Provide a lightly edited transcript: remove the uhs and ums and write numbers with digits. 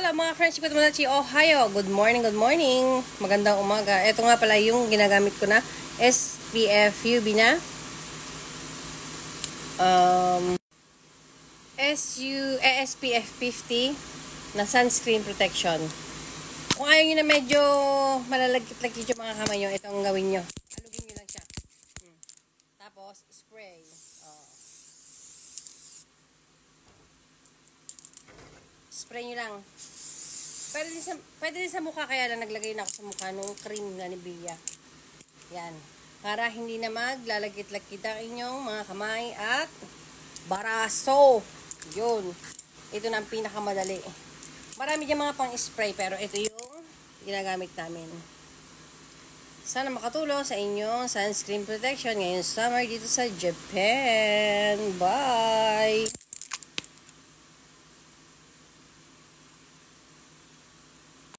Hello mga friends ko Tomodachi, Ohio. Good morning, good morning. Magandang umaga. Ito nga pala yung ginagamit ko na SPF UV na SPF 50 na sunscreen protection. Kung ayaw nyo na medyo malalagkit-lagkit yung mga kamay nyo, ito ang gawin nyo. Alugin nyo lang siya. Tapos spray. Spray nyo lang. Pwede din sa mukha, kaya lang naglagay na ako sa mukha nung cream na Nivea. Yan. Para hindi na maglalagkit-lagkit ang inyong mga kamay at baraso. Yun. Ito na ang pinakamadali. Marami dyan mga pang-spray, pero ito yung ginagamit namin. Sana makatulong sa inyong sunscreen protection ngayong summer dito sa Japan. Bye!